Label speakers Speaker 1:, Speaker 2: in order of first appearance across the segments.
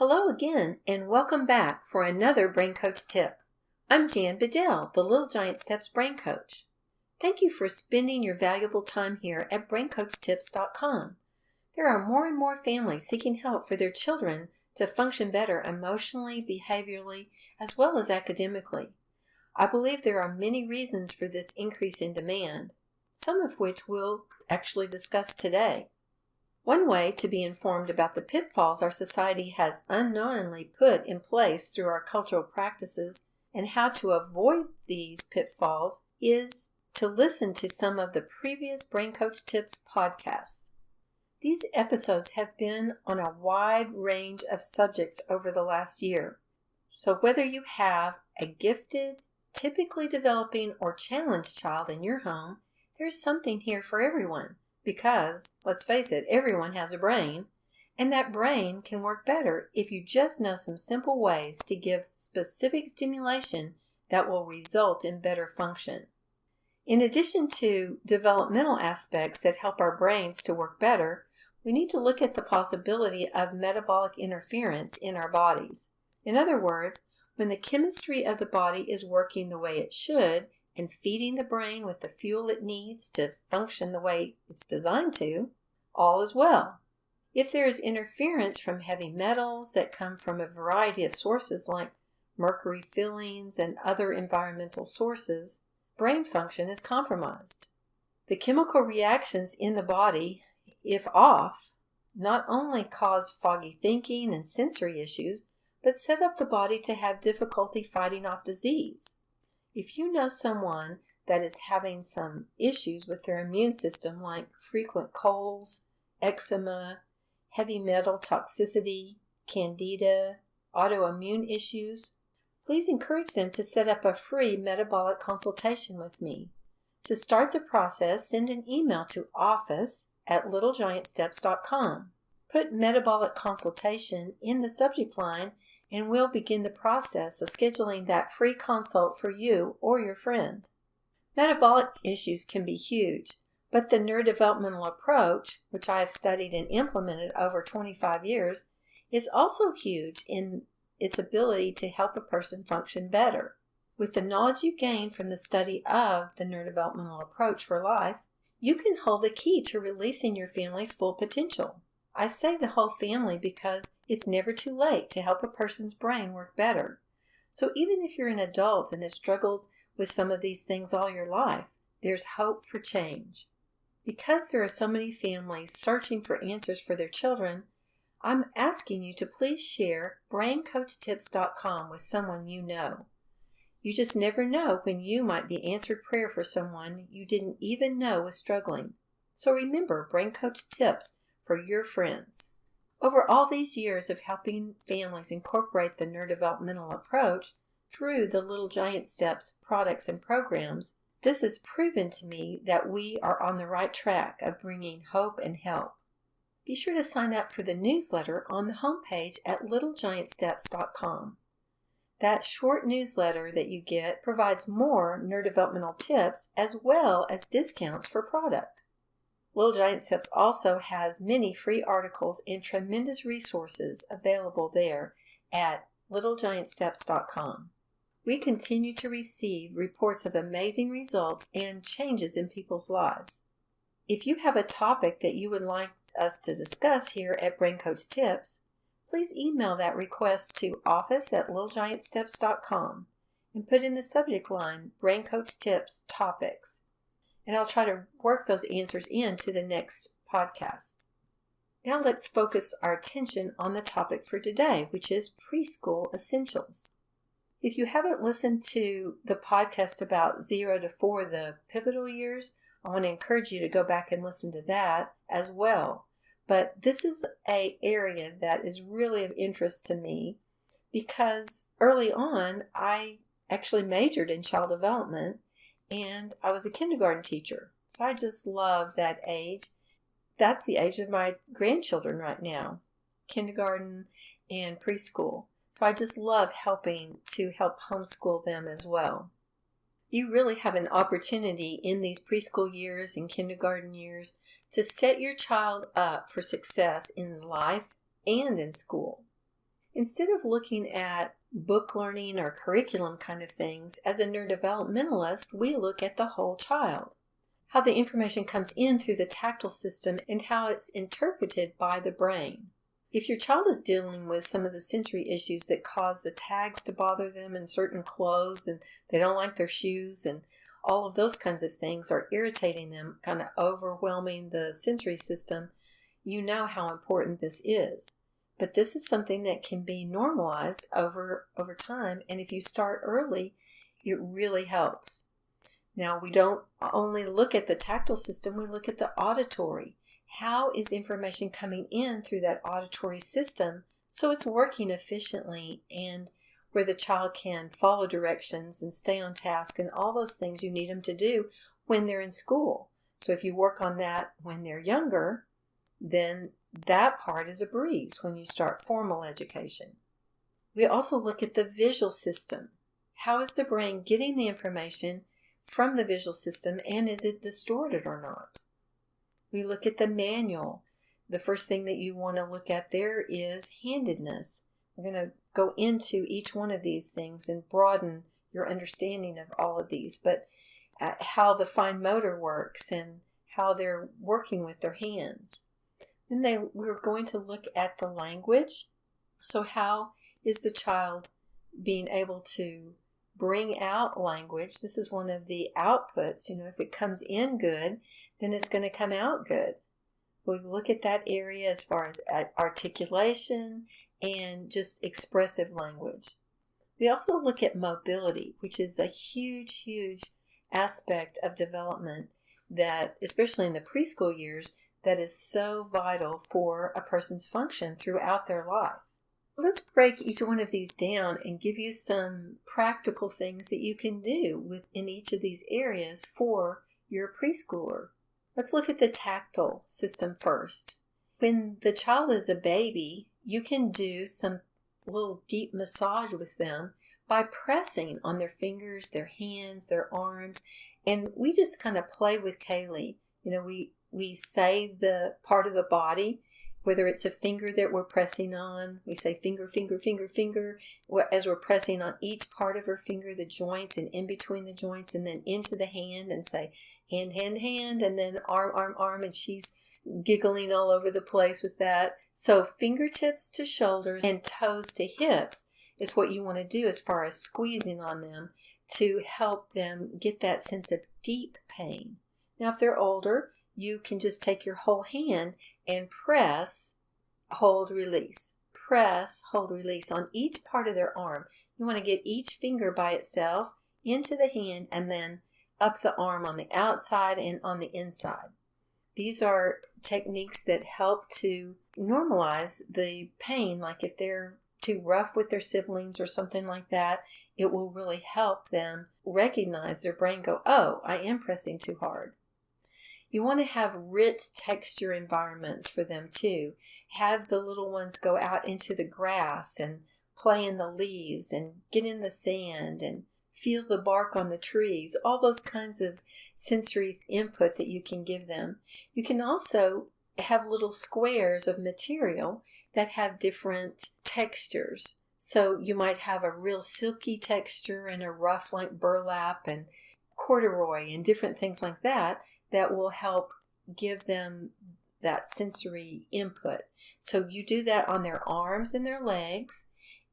Speaker 1: Hello again, and welcome back for another Brain Coach tip. I'm Jan Bedell, the Little Giant Steps Brain Coach. Thank you for spending your valuable time here at braincoachtips.com. There are more and more families seeking help for their children to function better emotionally, behaviorally, as well as academically. I believe there are many reasons for this increase in demand, some of which we'll actually discuss today. One way to be informed about the pitfalls our society has unknowingly put in place through our cultural practices and how to avoid these pitfalls is to listen to some of the previous Brain Coach Tips podcasts. These episodes have been on a wide range of subjects over the last year. So whether you have a gifted, typically developing, or challenged child in your home, there's something here for everyone. Because, let's face it, everyone has a brain, and that brain can work better if you just know some simple ways to give specific stimulation that will result in better function. In addition to developmental aspects that help our brains to work better, we need to look at the possibility of metabolic interference in our bodies. In other words, when the chemistry of the body is working the way it should, and feeding the brain with the fuel it needs to function the way it's designed to, all is well. If there is interference from heavy metals that come from a variety of sources like mercury fillings and other environmental sources, brain function is compromised. The chemical reactions in the body, if off, not only cause foggy thinking and sensory issues, but set up the body to have difficulty fighting off disease. If you know someone that is having some issues with their immune system like frequent colds, eczema, heavy metal toxicity, candida, autoimmune issues, please encourage them to set up a free metabolic consultation with me. To start the process, send an email to office@littlegiantsteps.com. Put metabolic consultation in the subject line and we'll begin the process of scheduling that free consult for you or your friend. Metabolic issues can be huge, but the neurodevelopmental approach, which I have studied and implemented over 25 years, is also huge in its ability to help a person function better. With the knowledge you gain from the study of the neurodevelopmental approach for life, you can hold the key to releasing your family's full potential. I say the whole family because it's never too late to help a person's brain work better. So even if you're an adult and have struggled with some of these things all your life, there's hope for change. Because there are so many families searching for answers for their children, I'm asking you to please share braincoachtips.com with someone you know. You just never know when you might be answered prayer for someone you didn't even know was struggling. So remember Brain Coach Tips for your friends. Over all these years of helping families incorporate the neurodevelopmental approach through the Little Giant Steps products and programs, this has proven to me that we are on the right track of bringing hope and help. Be sure to sign up for the newsletter on the homepage at littlegiantsteps.com. That short newsletter that you get provides more neurodevelopmental tips as well as discounts for product. Little Giant Steps also has many free articles and tremendous resources available there at littlegiantsteps.com. We continue to receive reports of amazing results and changes in people's lives. If you have a topic that you would like us to discuss here at Brain Coach Tips, please email that request to office@littlegiantsteps.com and put in the subject line Brain Coach Tips Topics. And I'll try to work those answers into the next podcast. Now let's focus our attention on the topic for today, which is Preschool Essentials. If you haven't listened to the podcast about 0 to 4, the pivotal years, I want to encourage you to go back and listen to that as well. But this is an area that is really of interest to me because early on I actually majored in child development. And I was a kindergarten teacher, so I just love that age. That's the age of my grandchildren right now, kindergarten and preschool. So I just love helping to help homeschool them as well. You really have an opportunity in these preschool years and kindergarten years to set your child up for success in life and in school. Instead of looking at book learning or curriculum kind of things, as a neurodevelopmentalist, we look at the whole child. How the information comes in through the tactile system and how it's interpreted by the brain. If your child is dealing with some of the sensory issues that cause the tags to bother them in certain clothes, and they don't like their shoes, and all of those kinds of things are irritating them, kind of overwhelming the sensory system, you know how important this is. But this is something that can be normalized over time, and if you start early, it really helps. Now, we don't only look at the tactile system, we look at the auditory. How is information coming in through that auditory system so it's working efficiently and where the child can follow directions and stay on task and all those things you need them to do when they're in school. So if you work on that when they're younger, then that part is a breeze when you start formal education. We also look at the visual system. How is the brain getting the information from the visual system, and is it distorted or not? We look at the manual. The first thing that you want to look at there is handedness. We're going to go into each one of these things and broaden your understanding of all of these, but how the fine motor works and how they're working with their hands. Then we're going to look at the language. So how is the child being able to bring out language? This is one of the outputs. If it comes in good, then it's going to come out good. We look at that area as far as articulation and just expressive language. We also look at mobility, which is a huge, huge aspect of development that, especially in the preschool years, that is so vital for a person's function throughout their life. Let's break each one of these down and give you some practical things that you can do within each of these areas for your preschooler. Let's look at the tactile system first. When the child is a baby, you can do some little deep massage with them by pressing on their fingers, their hands, their arms, and we just kind of play with Kaylee. We say the part of the body, whether it's a finger that we're pressing on, we say finger, finger, finger, finger, as we're pressing on each part of her finger, the joints and in between the joints, and then into the hand and say hand, hand, hand, and then arm, arm, arm, and she's giggling all over the place with that. So fingertips to shoulders and toes to hips is what you want to do as far as squeezing on them to help them get that sense of deep pain. Now, if they're older, you can just take your whole hand and press, hold, release. Press, hold, release on each part of their arm. You want to get each finger by itself into the hand and then up the arm on the outside and on the inside. These are techniques that help to normalize the pain. Like if they're too rough with their siblings or something like that, it will really help them recognize their brain go, oh, I am pressing too hard. You want to have rich texture environments for them too. Have the little ones go out into the grass and play in the leaves and get in the sand and feel the bark on the trees, all those kinds of sensory input that you can give them. You can also have little squares of material that have different textures. So you might have a real silky texture and a rough like burlap and corduroy and different things like that will help give them that sensory input. So you do that on their arms and their legs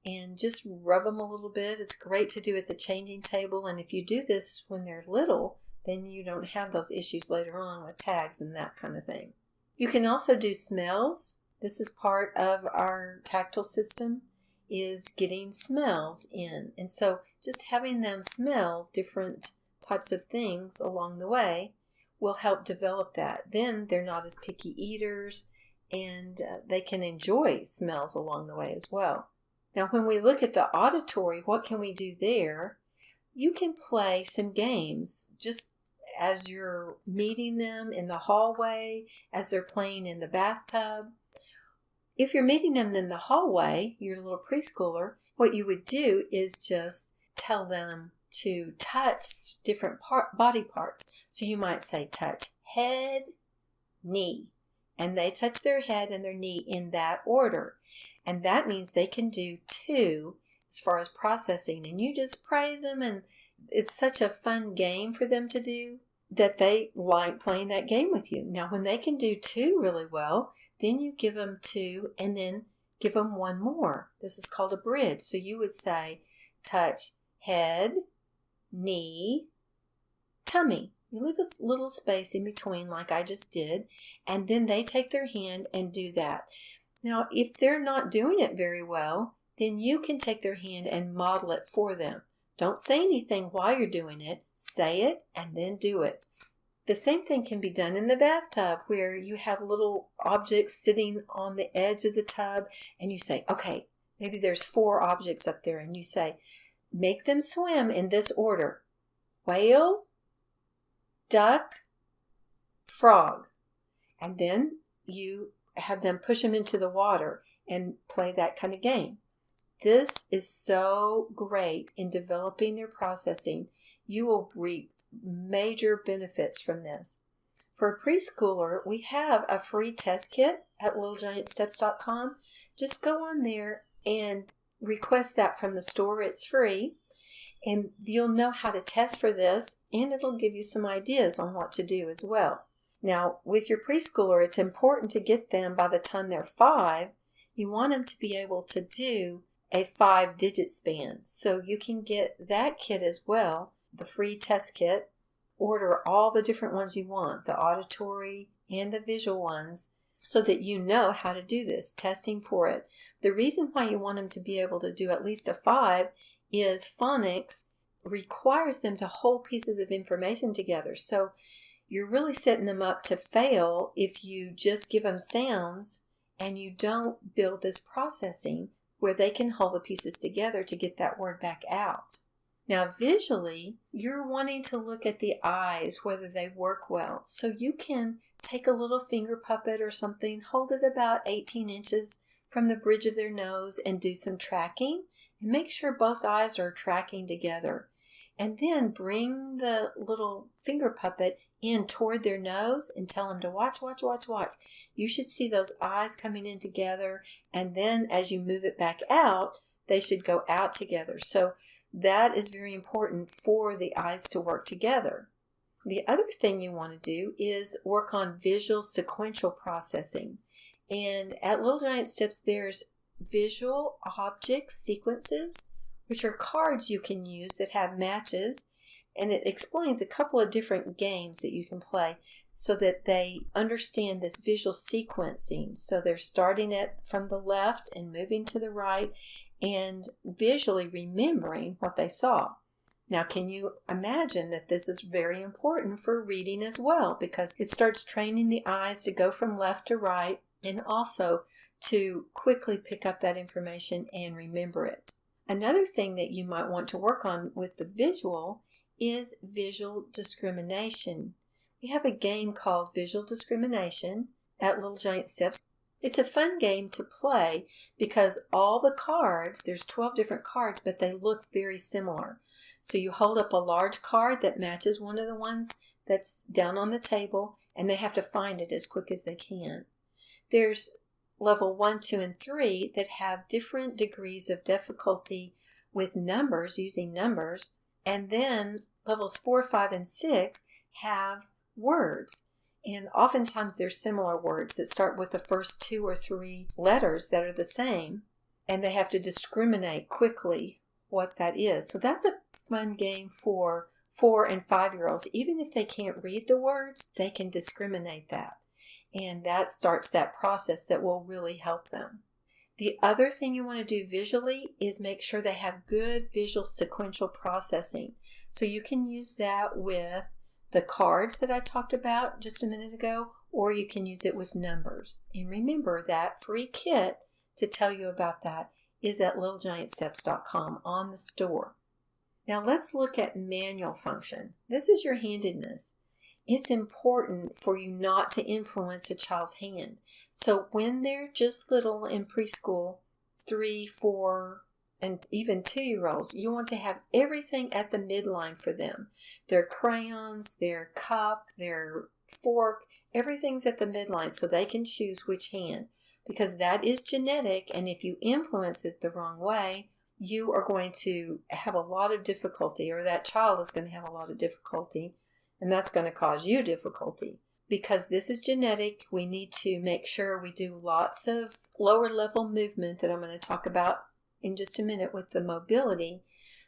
Speaker 1: and just rub them a little bit. It's great to do at the changing table, and if you do this when they're little, then you don't have those issues later on with tags and that kind of thing. You can also do smells. This is part of our tactile system, is getting smells in. And so just having them smell different types of things along the way will help develop that. Then they're not as picky eaters, and they can enjoy smells along the way as well. Now, when we look at the auditory, what can we do there? You can play some games just as you're meeting them in the hallway, as they're playing in the bathtub. If you're meeting them in the hallway, your little preschooler, what you would do is just tell them to touch different body parts. So you might say touch head, knee, and they touch their head and their knee in that order. And that means they can do 2 as far as processing. And you just praise them, and it's such a fun game for them to do that they like playing that game with you. Now, when they can do 2 really well, then you give them 2 and then give them 1 more. This is called a bridge. So you would say, touch head, knee, tummy. You leave a little space in between like I just did, and then they take their hand and do that. Now, if they're not doing it very well, then you can take their hand and model it for them. Don't say anything while you're doing it. Say it and then do it. The same thing can be done in the bathtub, where you have little objects sitting on the edge of the tub, and you say, okay, maybe there's 4 objects up there, and you say, make them swim in this order: whale, duck, frog. And then you have them push them into the water and play that kind of game. This is so great in developing their processing. You will reap major benefits from this. For a preschooler, we have a free test kit at littlegiantsteps.com. Just go on there and request that from the store. It's free. And you'll know how to test for this, and it'll give you some ideas on what to do as well. Now, with your preschooler, it's important to get them by the time they're 5. You want them to be able to do a 5-digit span. So you can get that kit as well, the free test kit. Order all the different ones you want, the auditory and the visual ones, so that you know how to do this, testing for it. The reason why you want them to be able to do at least a 5 is phonics requires them to hold pieces of information together. So you're really setting them up to fail if you just give them sounds and you don't build this processing where they can hold the pieces together to get that word back out. Now, visually, you're wanting to look at the eyes, whether they work well. So you can take a little finger puppet or something, hold it about 18 inches from the bridge of their nose and do some tracking. And make sure both eyes are tracking together. And then bring the little finger puppet in toward their nose and tell them to watch, watch, watch, watch. You should see those eyes coming in together. And then as you move it back out, they should go out together. So that is very important for the eyes to work together. The other thing you want to do is work on visual sequential processing. And at Little Giant Steps, there's visual object sequences, which are cards you can use that have matches, and it explains a couple of different games that you can play so that they understand this visual sequencing. So they're starting it from the left and moving to the right and visually remembering what they saw. Now, can you imagine that this is very important for reading as well, because it starts training the eyes to go from left to right and also to quickly pick up that information and remember it. Another thing that you might want to work on with the visual is visual discrimination. We have a game called Visual Discrimination at Little Giant Steps. It's a fun game to play because all the cards, there's 12 different cards, but they look very similar. So you hold up a large card that matches one of the ones that's down on the table, and they have to find it as quick as they can. There's level 1, 2, and 3 that have different degrees of difficulty with numbers, using numbers. And then levels 4, 5, and 6 have words. And oftentimes they're similar words that start with the first 2 or 3 letters that are the same. And they have to discriminate quickly what that is. So that's a fun game for 4 and 5-year-olds. Even if they can't read the words, they can discriminate that. And that starts that process that will really help them. The other thing you want to do visually is make sure they have good visual sequential processing. So you can use that with the cards that I talked about just a minute ago, or you can use it with numbers. And remember, that free kit to tell you about that is at littlegiantsteps.com on the store. Now let's look at manual function. This is your handedness. It's important for you not to influence a child's hand. So when they're just little in preschool, 3, 4, and even 2-year-olds, you want to have everything at the midline for them. Their crayons, their cup, their fork, Everything's at the midline so they can choose which hand, because that is genetic, and if you influence it the wrong way, you are going to have a lot of difficulty, or that child is going to have a lot of difficulty, and that's going to cause you difficulty. Because this is genetic, we need to make sure we do lots of lower level movement that I'm going to talk about in just a minute with the mobility,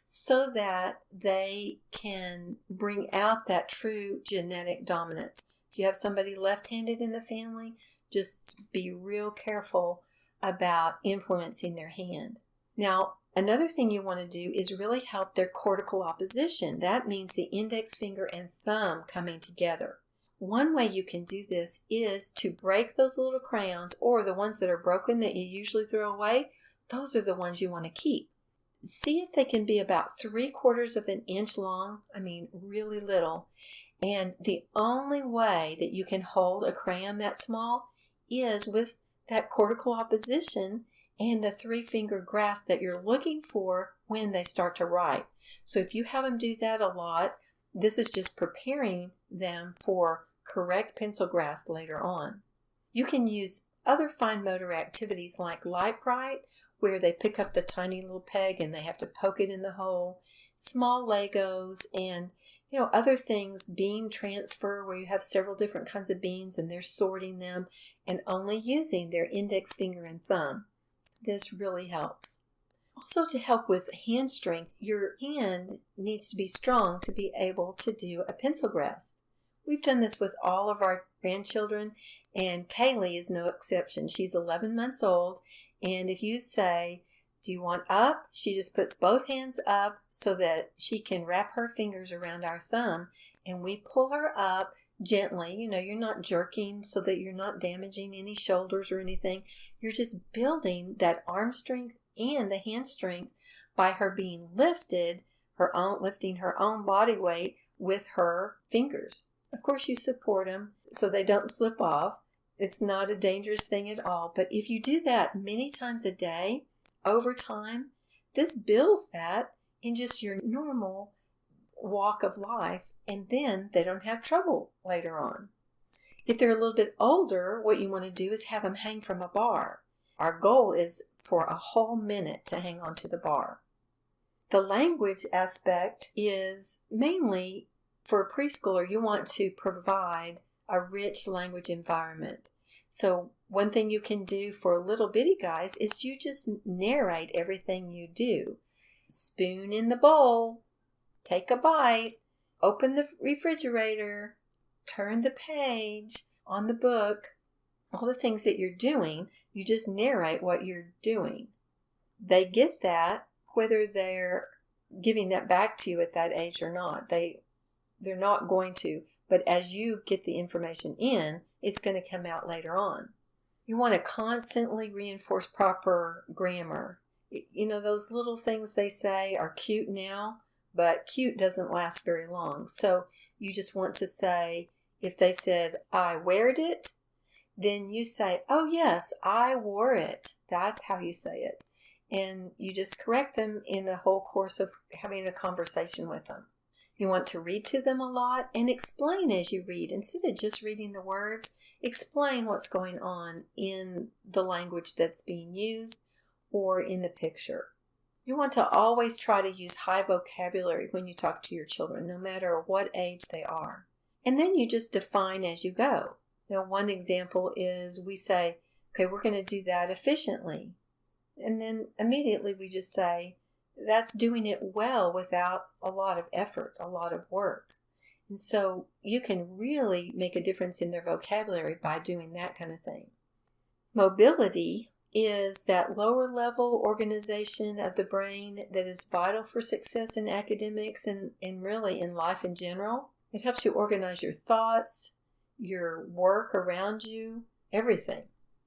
Speaker 1: so that they can bring out that true genetic dominance. If you have somebody left-handed in the family, just be real careful about influencing their hand. Now, another thing you want to do is really help their cortical opposition. That means the index finger and thumb coming together. One way you can do this is to break those little crayons, or the ones that are broken that you usually throw away. Those are the ones you want to keep. See if they can be about 3/4 of an inch long. I mean, really little. And the only way that you can hold a crayon that small is with that cortical opposition and the 3-finger grasp that you're looking for when they start to write. So if you have them do that a lot, this is just preparing them for correct pencil grasp later on. You can use other fine motor activities like light bright, where they pick up the tiny little peg and they have to poke it in the hole, small Legos, and other things, bean transfer, where you have several different kinds of beans and they're sorting them and only using their index finger and thumb. This really helps. Also, to help with hand strength, your hand needs to be strong to be able to do a pencil grasp. We've done this with all of our grandchildren, and Kaylee is no exception. She's 11 months old, and if you say, "Do you want up?" she just puts both hands up so that she can wrap her fingers around our thumb, and we pull her up gently. You're not jerking so that you're not damaging any shoulders or anything. You're just building that arm strength and the hand strength by her being lifting her own body weight with her fingers. Of course, you support them so they don't slip off. It's not a dangerous thing at all. But if you do that many times a day, over time, this builds that in just your normal walk of life, and then they don't have trouble later on. If they're a little bit older, what you want to do is have them hang from a bar. Our goal is for a whole minute to hang onto the bar. The language aspect is mainly for a preschooler. You want to provide a rich language environment. So one thing you can do for little bitty guys is you just narrate everything you do. Spoon in the bowl, take a bite, open the refrigerator, turn the page on the book. All the things that you're doing, you just narrate what you're doing. They get that whether they're giving that back to you at that age or not. They're not going to, but as you get the information in, it's going to come out later on. You want to constantly reinforce proper grammar. Those little things they say are cute now, but cute doesn't last very long. So you just want to say, if they said, "I weared it," then you say, "Oh yes, I wore it." That's how you say it. And you just correct them in the whole course of having a conversation with them. You want to read to them a lot and explain as you read. Instead of just reading the words, explain what's going on in the language that's being used or in the picture. You want to always try to use high vocabulary when you talk to your children, no matter what age they are. And then you just define as you go. One example is we say, "Okay, we're going to do that efficiently." And then immediately we just say, that's doing it well without a lot of effort, a lot of work. And so you can really make a difference in their vocabulary by doing that kind of thing. Mobility is that lower level organization of the brain that is vital for success in academics and really in life in general. It helps you organize your thoughts, your work around you, everything.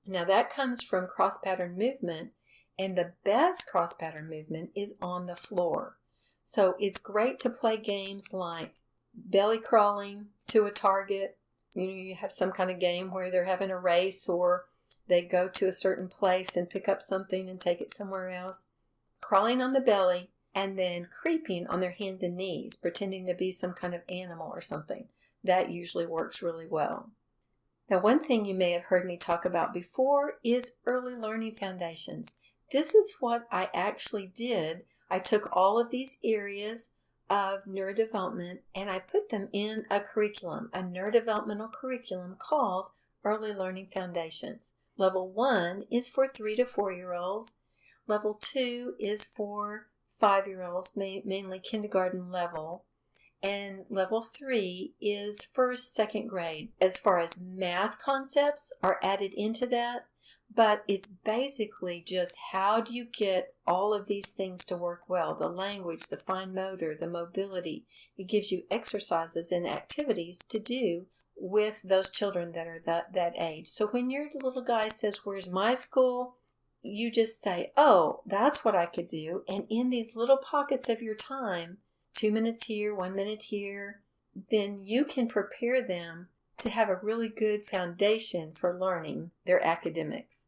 Speaker 1: Now that comes from cross-pattern movement. And the best cross-pattern movement is on the floor. So it's great to play games like belly crawling to a target. You have some kind of game where they're having a race, or they go to a certain place and pick up something and take it somewhere else. Crawling on the belly and then creeping on their hands and knees, pretending to be some kind of animal or something. That usually works really well. Now, one thing you may have heard me talk about before is early learning foundations. This is what I actually did. I took all of these areas of neurodevelopment and I put them in a curriculum, a neurodevelopmental curriculum called Early Learning Foundations. Level 1 is for 3 to 4-year-olds. Level 2 is for 5-year-olds, mainly kindergarten level. And level 3 is first, second grade. As far as math concepts are added into that, but it's basically just how do you get all of these things to work well? The language, the fine motor, the mobility. It gives you exercises and activities to do with those children that are that age. So when your little guy says, "Where's my school?" you just say, "Oh, that's what I could do." And in these little pockets of your time, 2 minutes here, 1 minute here, then you can prepare them to have a really good foundation for learning their academics.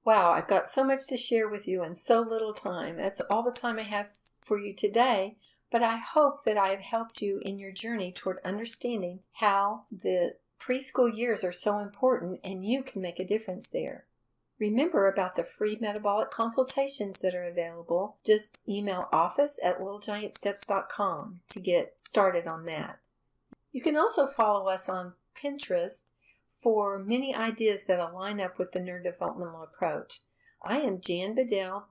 Speaker 1: Wow, I've got so much to share with you in so little time. That's all the time I have for you today, but I hope that I have helped you in your journey toward understanding how the preschool years are so important and you can make a difference there. Remember about the free metabolic consultations that are available. Just email office@littlegiantsteps.com to get started on that. You can also follow us on Pinterest for many ideas that align up with the neurodevelopmental approach. I am Jan Bedell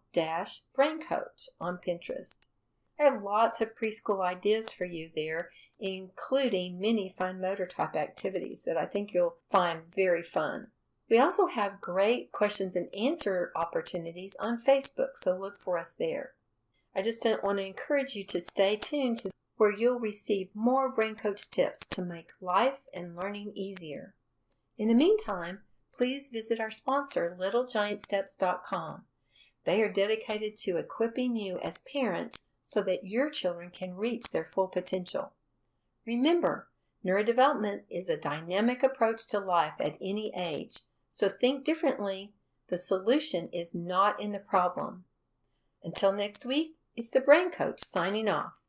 Speaker 1: Brain Coach on Pinterest. I have lots of preschool ideas for you there, including many fine motor type activities that I think you'll find very fun. We also have great questions and answer opportunities on Facebook, so look for us there. I just want to encourage you to stay tuned to where you'll receive more Brain Coach tips to make life and learning easier. In the meantime, please visit our sponsor, littlegiantsteps.com. They are dedicated to equipping you as parents so that your children can reach their full potential. Remember, neurodevelopment is a dynamic approach to life at any age. So think differently. The solution is not in the problem. Until next week, it's the Brain Coach signing off.